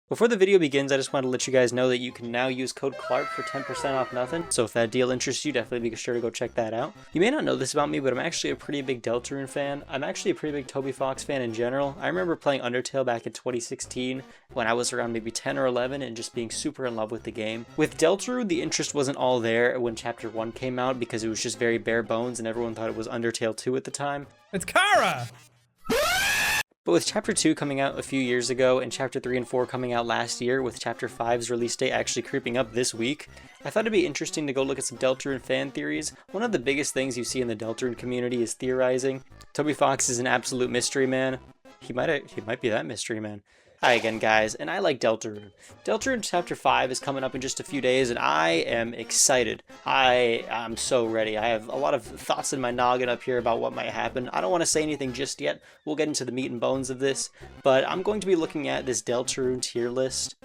Before the video begins, I just want to let you guys know that you can now use code Clark for 10% off nothing. So if that deal interests you, definitely be sure to go check that out. You may not know this about me, but I'm actually a pretty big Deltarune fan. I'm actually a pretty big Toby Fox fan in general. I remember playing Undertale back in 2016 when I was around maybe 10 or 11 and just being super in love with the game. With Deltarune, the interest wasn't all there when Chapter 1 came out because it was just very bare bones and everyone thought it was Undertale 2 at the time. It's Kara! But with Chapter 2 coming out a few years ago and Chapter 3 and 4 coming out last year, with Chapter 5's release date actually creeping up this week, I thought it'd be interesting to go look at some Deltarune fan theories. One of the biggest things you see in the Deltarune community is theorizing. Toby Fox is an absolute mystery man. He might be that mystery man. Hi again, guys, and I like Deltarune. Deltarune Chapter 5 is coming up in just a few days, and I am excited. I'm so ready. I have a lot of thoughts in my noggin up here about what might happen. I don't want to say anything just yet. We'll get into the meat and bones of this, but I'm going to be looking at this Deltarune tier list.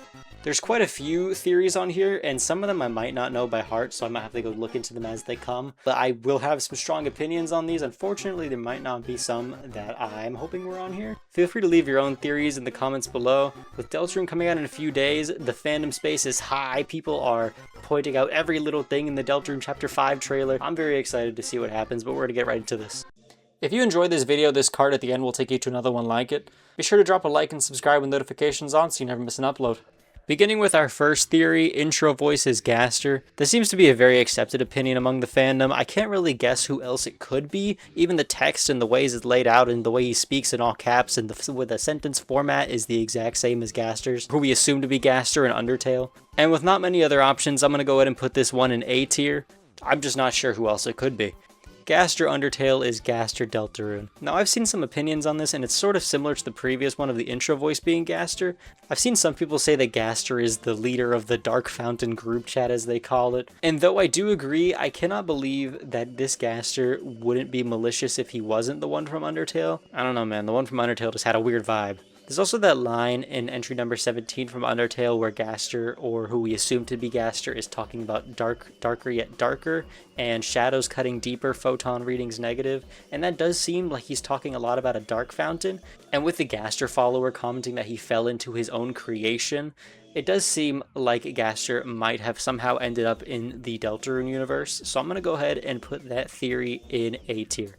There's quite a few theories on here, and some of them I might not know by heart, so I might have to go look into them as they come. But I will have some strong opinions on these. Unfortunately, there might not be some that I'm hoping were on here. Feel free to leave your own theories in the comments below. With Deltarune coming out in a few days, the fandom space is high. People are pointing out every little thing in the Deltarune Chapter 5 trailer. I'm very excited to see what happens, but we're going to get right into this. If you enjoyed this video, this card at the end will take you to another one like it. Be sure to drop a like and subscribe with notifications on so you never miss an upload. Beginning with our first theory, intro voice is Gaster. This seems to be a very accepted opinion among the fandom. I can't really guess who else it could be. Even the text and the ways it's laid out and the way he speaks in all caps and with the sentence format is the exact same as Gaster's, who we assume to be Gaster in Undertale. And with not many other options, I'm going to go ahead and put this one in A tier. I'm just not sure who else it could be. Gaster Undertale is Gaster Deltarune. Now I've seen some opinions on this and it's sort of similar to the previous one of the intro voice being Gaster. I've seen some people say that Gaster is the leader of the Dark Fountain group chat as they call it. And though I do agree, I cannot believe that this Gaster wouldn't be malicious if he wasn't the one from Undertale. I don't know, man, the one from Undertale just had a weird vibe. There's also that line in entry number 17 from Undertale where Gaster, or who we assume to be Gaster, is talking about darker yet darker, and shadows cutting deeper, photon readings negative, and that does seem like he's talking a lot about a dark fountain. And with the Gaster follower commenting that he fell into his own creation, it does seem like Gaster might have somehow ended up in the Deltarune universe, so I'm going to go ahead and put that theory in A tier.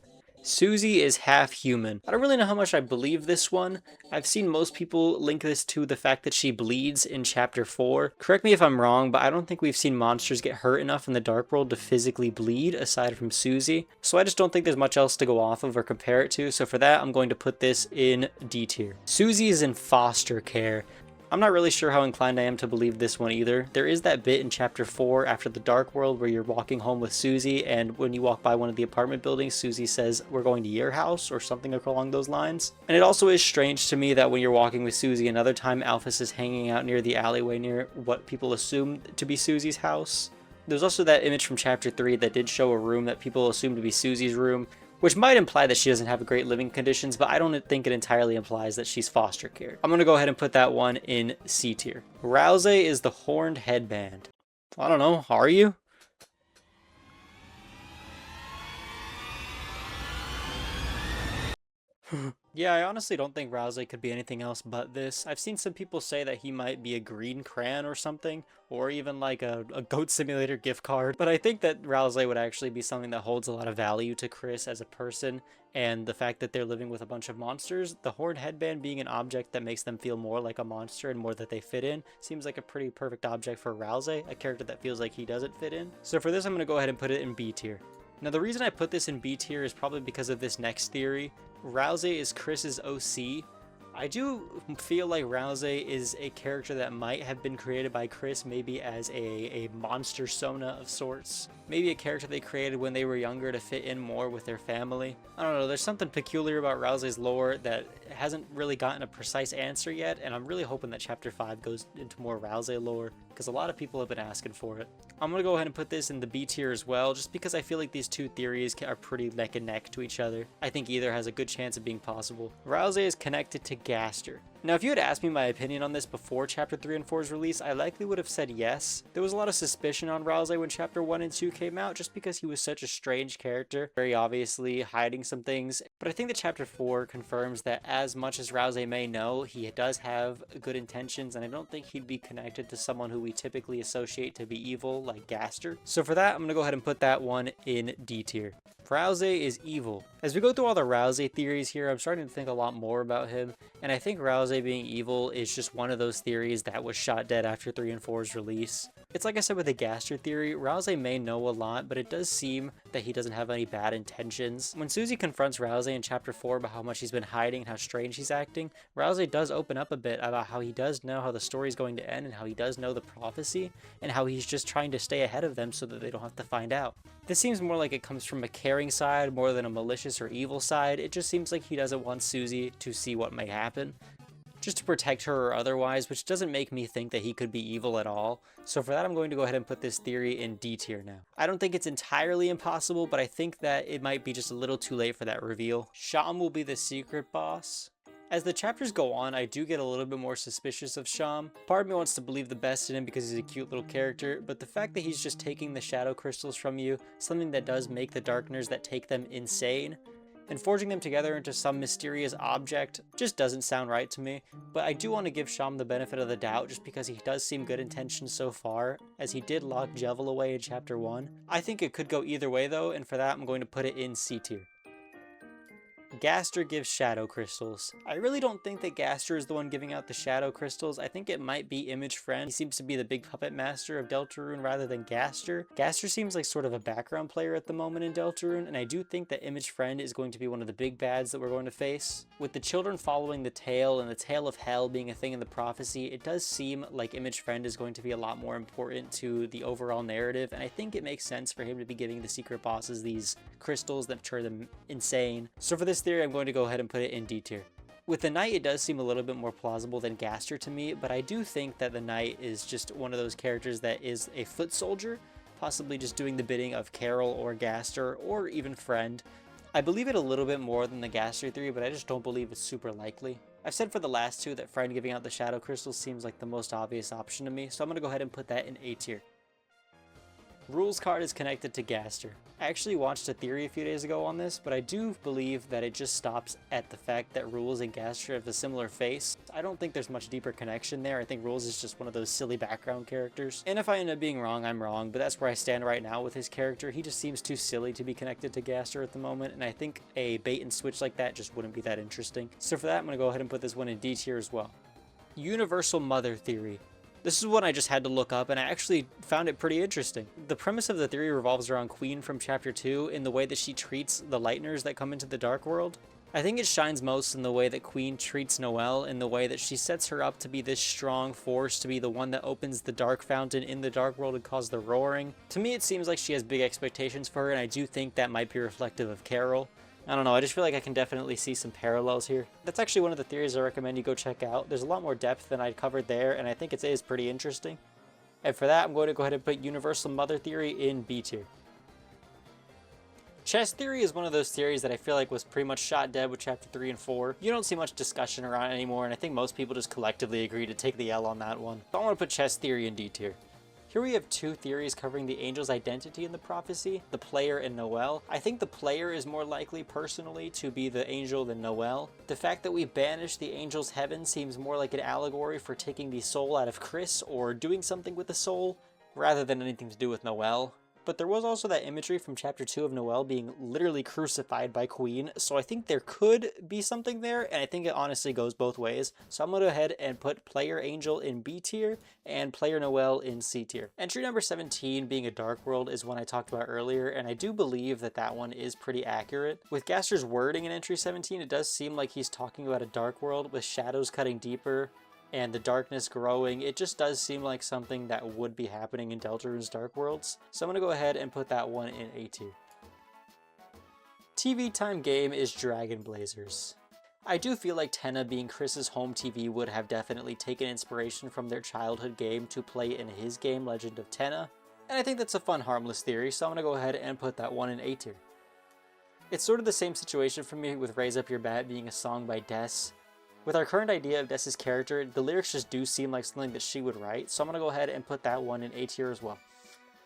Susie is half human. I don't really know how much I believe this one. I've seen most people link this to the fact that she bleeds in Chapter 4. Correct me if I'm wrong, but I don't think we've seen monsters get hurt enough in the Dark World to physically bleed, aside from Susie. So I just don't think there's much else to go off of or compare it to, so for that I'm going to put this in D tier. Susie is in foster care. I'm not really sure how inclined I am to believe this one either. There is that bit in Chapter 4 after the Dark World where you're walking home with Susie, and when you walk by one of the apartment buildings, Susie says, "We're going to your house," or something along those lines. And it also is strange to me that when you're walking with Susie, another time Alphys is hanging out near the alleyway near what people assume to be Susie's house. There's also that image from Chapter 3 that did show a room that people assume to be Susie's room, which might imply that she doesn't have great living conditions, but I don't think it entirely implies that she's foster care. I'm going to go ahead and put that one in C tier. Ralsei is the horned headband. I don't know, are you? Yeah, I honestly don't think Ralsei could be anything else but this. I've seen some people say that he might be a green crayon or something, or even like a Goat Simulator gift card. But I think that Ralsei would actually be something that holds a lot of value to Chris as a person, and the fact that they're living with a bunch of monsters, the horned headband being an object that makes them feel more like a monster and more that they fit in, seems like a pretty perfect object for Ralsei, a character that feels like he doesn't fit in. So for this, I'm going to go ahead and put it in B tier. Now the reason I put this in B tier is probably because of this next theory. Ralsei is Chris's OC. I do feel like Ralsei is a character that might have been created by Chris, maybe as a monster Sona of sorts. Maybe a character they created when they were younger to fit in more with their family. I don't know, there's something peculiar about Ralsei's lore that hasn't really gotten a precise answer yet, and I'm really hoping that Chapter 5 goes into more Ralsei lore, because a lot of people have been asking for it. I'm going to go ahead and put this in the B tier as well, just because I feel like these two theories are pretty neck and neck to each other. I think either has a good chance of being possible. Ralsei is connected to Gaster. Now, if you had asked me my opinion on this before Chapter 3 and 4's release, I likely would have said yes. There was a lot of suspicion on Ralsei when Chapter 1 and 2 came out, just because he was such a strange character, very obviously hiding some things. But I think that Chapter 4 confirms that as much as Ralsei may know, he does have good intentions, and I don't think he'd be connected to someone who we typically associate to be evil, like Gaster. So for that, I'm going to go ahead and put that one in D tier. Ralsei is evil. As we go through all the Ralsei theories here, I'm starting to think a lot more about him, and I think Ralsei being evil is just one of those theories that was shot dead after 3 and 4's release. It's like I said with the Gaster theory, Ralsei may know a lot, but it does seem that he doesn't have any bad intentions. When Susie confronts Ralsei in Chapter 4 about how much he's been hiding and how strange he's acting, Ralsei does open up a bit about how he does know how the story's going to end and how he does know the prophecy, and how he's just trying to stay ahead of them so that they don't have to find out. This seems more like it comes from a caring side more than a malicious or evil side. It just seems like he doesn't want Susie to see what may happen, just to protect her or otherwise, which doesn't make me think that he could be evil at all. So for that, I'm going to go ahead and put this theory in D tier now. I don't think it's entirely impossible, but I think that it might be just a little too late for that reveal. Sham will be the secret boss. As the chapters go on, I do get a little bit more suspicious of Sham. Part of me wants to believe the best in him because he's a cute little character, but the fact that he's just taking the shadow crystals from you, something that does make the darkners that take them insane, and forging them together into some mysterious object just doesn't sound right to me. But I do want to give Sham the benefit of the doubt just because he does seem good intentions so far, as he did lock Jevil away in Chapter 1. I think it could go either way though, and for that I'm going to put it in C tier. Gaster gives shadow crystals. I really don't think that Gaster is the one giving out the shadow crystals. I think it might be Image Friend. He seems to be the big puppet master of Deltarune rather than Gaster. Gaster seems like sort of a background player at the moment in Deltarune, and I do think that Image Friend is going to be one of the big bads that we're going to face. With the children following the tale and the tale of hell being a thing in the prophecy, it does seem like Image Friend is going to be a lot more important to the overall narrative, and I think it makes sense for him to be giving the secret bosses these crystals that turn them insane. So for this theory, I'm going to go ahead and put it in D tier. With the Knight, it does seem a little bit more plausible than Gaster to me, but I do think that the Knight is just one of those characters that is a foot soldier, possibly just doing the bidding of Carol or Gaster or even Friend. I believe it a little bit more than the Gaster theory, but I just don't believe it's super likely. I've said for the last two that Friend giving out the shadow crystals seems like the most obvious option to me, so I'm going to go ahead and put that in A tier. Rules card is connected to Gaster. I actually watched a theory a few days ago on this, but I do believe that it just stops at the fact that Rules and Gaster have a similar face. I don't think there's much deeper connection there. I think Rules is just one of those silly background characters. And if I end up being wrong, I'm wrong, but that's where I stand right now with his character. He just seems too silly to be connected to Gaster at the moment, and I think a bait and switch like that just wouldn't be that interesting. So for that, I'm going to go ahead and put this one in D tier as well. Universal Mother Theory. This is one I just had to look up, and I actually found it pretty interesting. The premise of the theory revolves around Queen from Chapter 2 in the way that she treats the Lightners that come into the Dark World. I think it shines most in the way that Queen treats Noelle, in the way that she sets her up to be this strong force, to be the one that opens the Dark Fountain in the Dark World and causes the roaring. To me, it seems like she has big expectations for her, and I do think that might be reflective of Carol. I don't know, I just feel like I can definitely see some parallels here. That's actually one of the theories I recommend you go check out. There's a lot more depth than I covered there, and I think it is pretty interesting. And for that, I'm going to go ahead and put Universal Mother Theory in B tier. Chest theory is one of those theories that I feel like was pretty much shot dead with Chapter 3 and 4. You don't see much discussion around it anymore, and I think most people just collectively agree to take the L on that one. So I want to put chest theory in D tier. Here we have two theories covering the angel's identity in the prophecy, the player and Noelle. I think the player is more likely personally to be the angel than Noelle. The fact that we banish the angel's heaven seems more like an allegory for taking the soul out of Chris or doing something with the soul rather than anything to do with Noelle. But there was also that imagery from Chapter 2 of Noelle being literally crucified by Queen, so I think there could be something there, and I think it honestly goes both ways. So I'm going to go ahead and put Player Angel in B tier and Player Noelle in C tier. Entry number 17 being a Dark World is one I talked about earlier, and I do believe that that one is pretty accurate. With Gaster's wording in Entry 17, it does seem like he's talking about a Dark World with shadows cutting deeper and the darkness growing. It just does seem like something that would be happening in Deltarune's Dark Worlds. So I'm going to go ahead and put that one in A tier. TV time game is Dragon Blazers. I do feel like Tenna being Chris's home TV would have definitely taken inspiration from their childhood game to play in his game, Legend of Tenna. And I think that's a fun, harmless theory, so I'm going to go ahead and put that one in A tier. It's sort of the same situation for me with Raise Up Your Bat being a song by Des. With our current idea of Dessa's character, the lyrics just do seem like something that she would write, so I'm going to go ahead and put that one in A tier as well.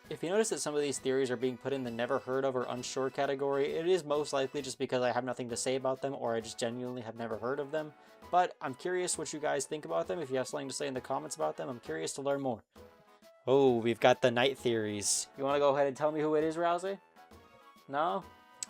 If you notice that some of these theories are being put in the never heard of or unsure category, it is most likely just because I have nothing to say about them or I just genuinely have never heard of them. But I'm curious what you guys think about them. If you have something to say in the comments about them, I'm curious to learn more. Oh, we've got the night theories. You want to go ahead and tell me who it is, Ralsei? No?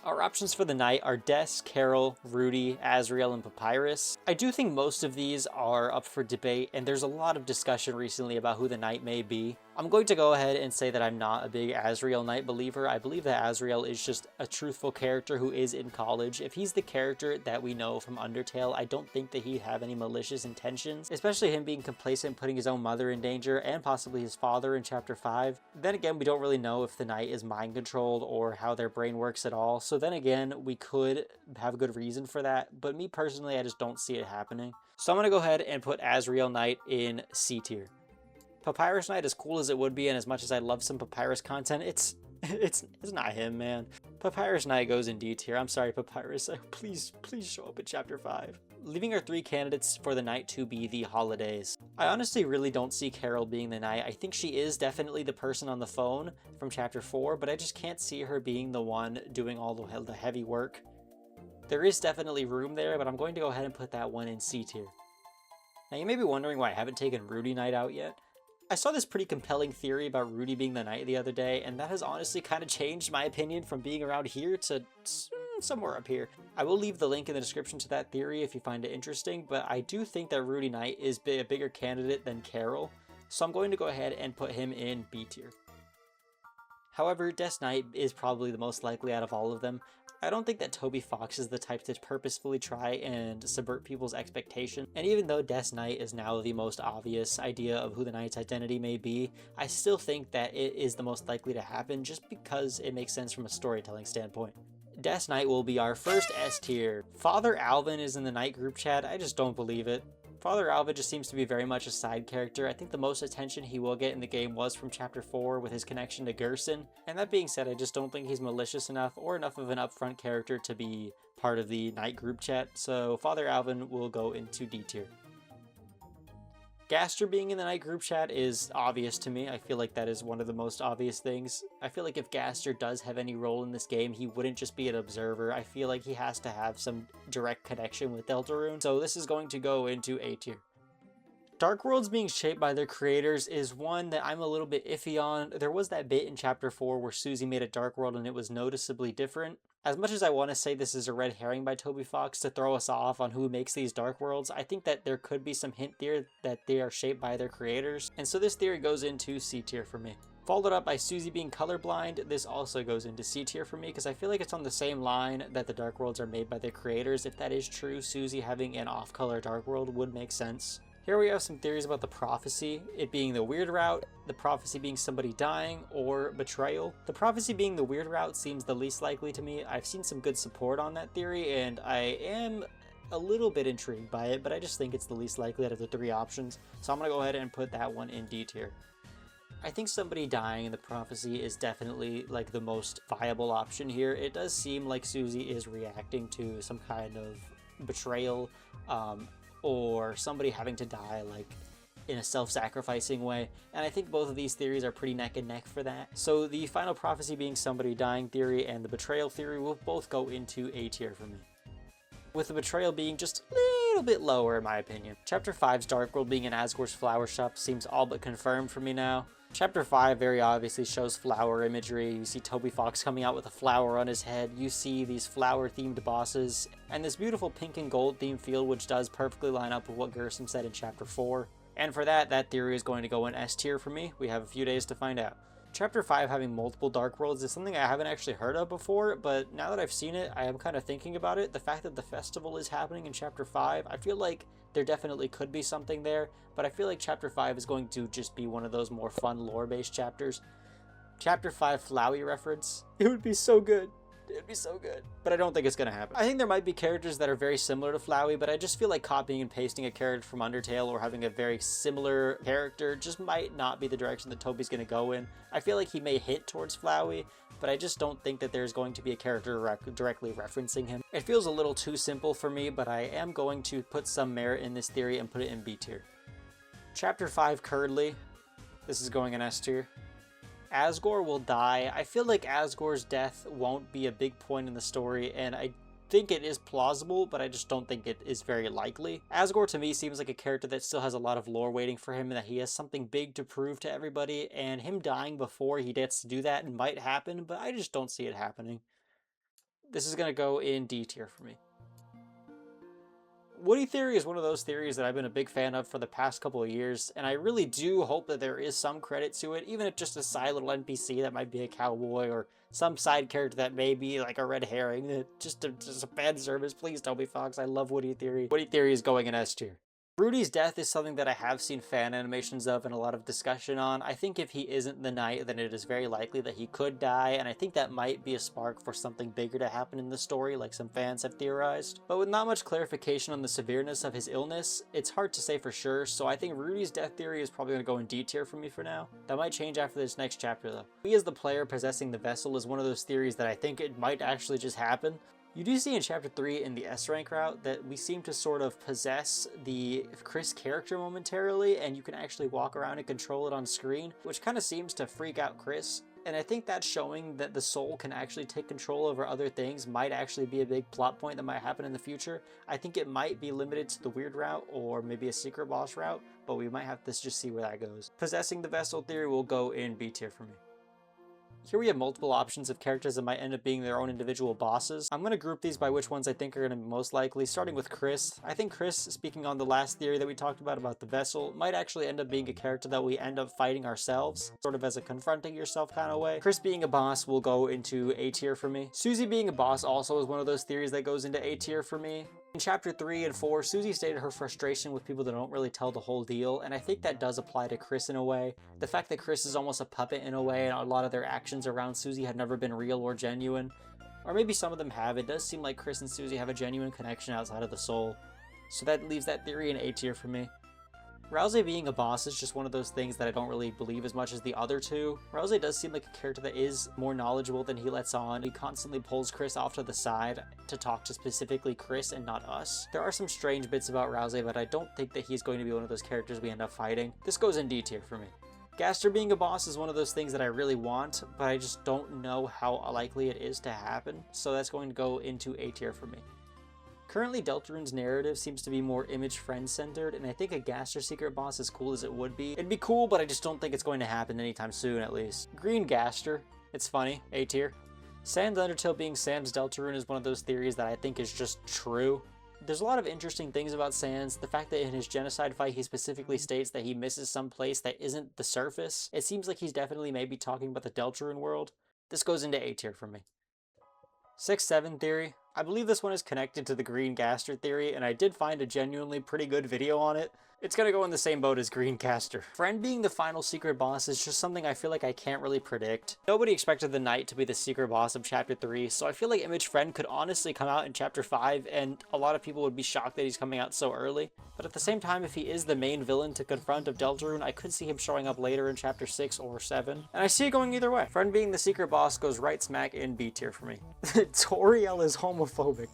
Our options for the night are Des, Carol, Rudy, Azriel, and Papyrus. I do think most of these are up for debate, and there's a lot of discussion recently about who the knight may be. I'm going to go ahead and say that I'm not a big Azriel knight believer. I believe that Azriel is just a truthful character who is in college. If he's the character that we know from Undertale, I don't think that he'd have any malicious intentions, especially him being complacent, putting his own mother in danger, and possibly his father in Chapter 5. Then again, we don't really know if the knight is mind-controlled or how their brain works at all, so then again, we could have a good reason for that, but me personally, I just don't see it happening. So I'm going to go ahead and put Azriel Knight in C tier. Papyrus Knight, as cool as it would be, and as much as I love some Papyrus content, it's not him, man. Papyrus Knight goes in D tier. I'm sorry, Papyrus. Please show up in Chapter 5. Leaving our 3 candidates for the night to be the holidays. I honestly really don't see Carol being the knight. I think she is definitely the person on the phone from Chapter 4, but I just can't see her being the one doing all the heavy work. There is definitely room there, but I'm going to go ahead and put that one in C tier. Now you may be wondering why I haven't taken Rudy Knight out yet. I saw this pretty compelling theory about Rudy being the knight the other day, and that has honestly kind of changed my opinion from being around here to somewhere up here. I will leave the link in the description to that theory if you find it interesting, but I do think that Rudy Knight is a bigger candidate than Carol, so I'm going to go ahead and put him in B tier. However, Des Knight is probably the most likely out of all of them. I don't think that Toby Fox is the type to purposefully try and subvert people's expectations, and even though Des Knight is now the most obvious idea of who the knight's identity may be, I still think that it is the most likely to happen just because it makes sense from a storytelling standpoint. Des Knight will be our first S tier. Father Alvin is in the Knight group chat. I just don't believe it. Father Alvin just seems to be very much a side character. I think the most attention he will get in the game was from Chapter 4 with his connection to Gerson. And that being said, I just don't think he's malicious enough or enough of an upfront character to be part of the Knight group chat. So Father Alvin will go into D tier. Gaster being in the Knight group chat is obvious to me. I feel like that is one of the most obvious things. I feel like if Gaster does have any role in this game, he wouldn't just be an observer. I feel like he has to have some direct connection with Deltarune, so this is going to go into A tier. Dark worlds being shaped by their creators is one that I'm a little bit iffy on. There was that bit in Chapter 4 where Susie made a dark world and it was noticeably different. As much as I want to say this is a red herring by Toby Fox to throw us off on who makes these dark worlds, I think that there could be some hint there that they are shaped by their creators. And so this theory goes into C tier for me. Followed up by Susie being colorblind, this also goes into C tier for me because I feel like it's on the same line that the dark worlds are made by their creators. If that is true, Susie having an off-color dark world would make sense. Here we have some theories about the prophecy, it being the weird route, the prophecy being somebody dying, or betrayal. The prophecy being the weird route seems the least likely to me. I've seen some good support on that theory, and I am a little bit intrigued by it, but I just think it's the least likely out of the 3 options, so I'm going to go ahead and put that one in D tier. I think somebody dying in the prophecy is definitely like the most viable option here. It does seem like Susie is reacting to some kind of betrayal, or somebody having to die like in a self-sacrificing way, and I think both of these theories are pretty neck and neck for that. So the final prophecy being somebody dying theory and the betrayal theory will both go into A tier for me, with the betrayal being just a little bit lower in my opinion. Chapter 5's Dark World being in Asgore's flower shop seems all but confirmed for me now. Chapter 5 very obviously shows flower imagery. You see Toby Fox coming out with a flower on his head. You see these flower-themed bosses, and this beautiful pink and gold themed field, which does perfectly line up with what Gerson said in Chapter 4. And for that theory is going to go in S tier for me. We have a few days to find out. Chapter 5 having multiple Dark Worlds is something I haven't actually heard of before, but now that I've seen it, I am kind of thinking about it. The fact that the festival is happening in Chapter 5, I feel like there definitely could be something there, but I feel like Chapter 5 is going to just be one of those more fun lore-based chapters. Chapter 5 Flowey reference. It would be so good. It'd be so good. But I don't think it's gonna happen. I think there might be characters that are very similar to Flowey, but I just feel like copying and pasting a character from Undertale or having a very similar character just might not be the direction that Toby's gonna go in. I feel like he may hit towards Flowey, but I just don't think that there's going to be a character directly referencing him. It feels a little too simple for me, but I am going to put some merit in this theory and put it in B tier. Chapter 5, Curdly. This is going in S tier. Asgore will die. I feel like Asgore's death won't be a big point in the story, and I think it is plausible, but I just don't think it is very likely. Asgore to me seems like a character that still has a lot of lore waiting for him, and that he has something big to prove to everybody, and him dying before he gets to do that might happen, but I just don't see it happening. This is going to go in D tier for me. Woody Theory is one of those theories that I've been a big fan of for the past couple of years, and I really do hope that there is some credit to it, even if just a side little NPC that might be a cowboy, or some side character that may be like a red herring, just a fan service. Please, Toby Fox, I love Woody Theory. Woody Theory is going in S tier. Rudy's death is something that I have seen fan animations of and a lot of discussion on. I think if he isn't the knight, then it is very likely that he could die, and I think that might be a spark for something bigger to happen in the story, like some fans have theorized. But with not much clarification on the severeness of his illness, it's hard to say for sure, so I think Rudy's death theory is probably going to go in D tier for me for now. That might change after this next chapter though. Me as the player possessing the vessel is one of those theories that I think it might actually just happen. You do see in Chapter 3 in the S-Rank route that we seem to sort of possess the Chris character momentarily, and you can actually walk around and control it on screen, which kind of seems to freak out Chris. And I think that's showing that the soul can actually take control over other things might actually be a big plot point that might happen in the future. I think it might be limited to the weird route or maybe a secret boss route, but we might have to just see where that goes. Possessing the vessel theory will go in B tier for me. Here we have multiple options of characters that might end up being their own individual bosses. I'm going to group these by which ones I think are going to be most likely, starting with Chris. I think Chris, speaking on the last theory that we talked about the vessel, might actually end up being a character that we end up fighting ourselves, sort of as a confronting yourself kind of way. Chris being a boss will go into A tier for me. Susie being a boss also is one of those theories that goes into A tier for me. In Chapter 3 and 4, Susie stated her frustration with people that don't really tell the whole deal, and I think that does apply to Chris in a way. The fact that Chris is almost a puppet in a way, and a lot of their actions around Susie have never been real or genuine. Or maybe some of them have. It does seem like Chris and Susie have a genuine connection outside of the soul. So that leaves that theory in A tier for me. Ralsei being a boss is just one of those things that I don't really believe as much as the other two. Ralsei does seem like a character that is more knowledgeable than he lets on. He constantly pulls Chris off to the side to talk to specifically Chris and not us. There are some strange bits about Ralsei, but I don't think that he's going to be one of those characters we end up fighting. This goes in D tier for me. Gaster being a boss is one of those things that I really want, but I just don't know how likely it is to happen, so that's going to go into A tier for me. Currently, Deltarune's narrative seems to be more image friend-centered, and I think a Gaster secret boss, as cool as it would be, it'd be cool, but I just don't think it's going to happen anytime soon, at least. Green Gaster, it's funny, A tier. Sans Undertale being Sans Deltarune is one of those theories that I think is just true. There's a lot of interesting things about Sans. The fact that in his genocide fight he specifically states that he misses some place that isn't the surface. It seems like he's definitely maybe talking about the Deltarune world. This goes into A tier for me. 6-7 theory. I believe this one is connected to the Green Gaster theory, and I did find a genuinely pretty good video on it. It's gonna go in the same boat as Green Gaster. Friend being the final secret boss is just something I feel like I can't really predict. Nobody expected the Knight to be the secret boss of Chapter 3, so I feel like Image Friend could honestly come out in Chapter 5, and a lot of people would be shocked that he's coming out so early. But at the same time, if he is the main villain to confront of Deltarune, I could see him showing up later in Chapter 6 or 7. And I see it going either way. Friend being the secret boss goes right smack in B tier for me. Toriel is homophobic.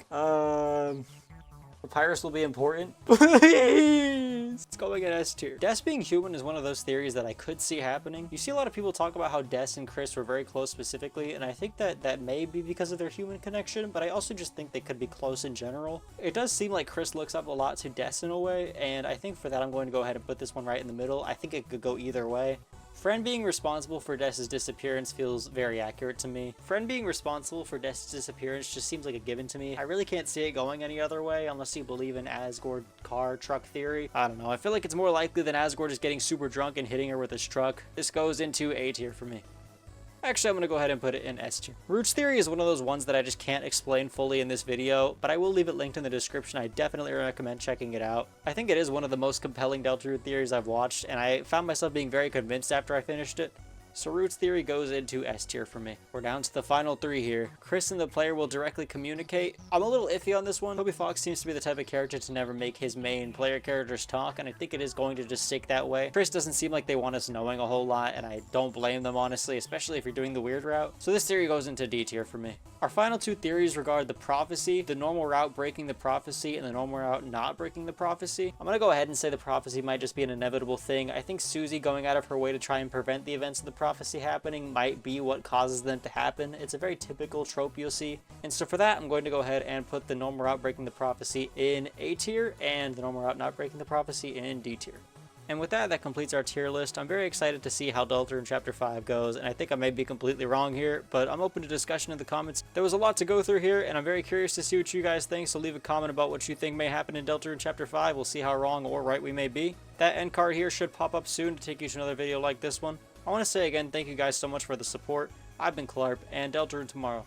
Papyrus will be important. Please! It's going in S tier. Des being human is one of those theories that I could see happening. You see a lot of people talk about how Des and Chris were very close specifically, and I think that that may be because of their human connection, but I also just think they could be close in general. It does seem like Chris looks up a lot to Des in a way, and I think for that I'm going to go ahead and put this one right in the middle. I think it could go either way. Friend being responsible for Des's disappearance feels very accurate to me. Friend being responsible for Des's disappearance just seems like a given to me. I really can't see it going any other way unless you believe in Asgore car truck theory. I don't know. I feel like it's more likely than Asgore just getting super drunk and hitting her with his truck. This goes into A tier for me. Actually, I'm going to go ahead and put it in S tier. Root's theory is one of those ones that I just can't explain fully in this video, but I will leave it linked in the description. I definitely recommend checking it out. I think it is one of the most compelling Deltarune theories I've watched, and I found myself being very convinced after I finished it. So Root's theory goes into S tier for me. We're down to the final 3 here. Chris and the player will directly communicate. I'm a little iffy on this one. Toby Fox seems to be the type of character to never make his main player characters talk, and I think it is going to just stick that way. Chris doesn't seem like they want us knowing a whole lot, and I don't blame them honestly, especially if you're doing the weird route. So this theory goes into D tier for me. Our final 2 theories regard the prophecy, the normal route breaking the prophecy, and the normal route not breaking the prophecy. I'm gonna go ahead and say the prophecy might just be an inevitable thing. I think Susie going out of her way to try and prevent the events of the prophecy happening might be what causes them to happen. It's a very typical trope you'll see. And so for that, I'm going to go ahead and put the normal route breaking the prophecy in A tier and the normal route not breaking the prophecy in D tier. And with that, that completes our tier list. I'm very excited to see how Deltarune Chapter 5 goes, and I think I may be completely wrong here, but I'm open to discussion in the comments. There was a lot to go through here, and I'm very curious to see what you guys think, so leave a comment about what you think may happen in Deltarune Chapter 5. We'll see how wrong or right we may be. That end card here should pop up soon to take you to another video like this one. I want to say again, thank you guys so much for the support. I've been Clarp, and Deltarune tomorrow.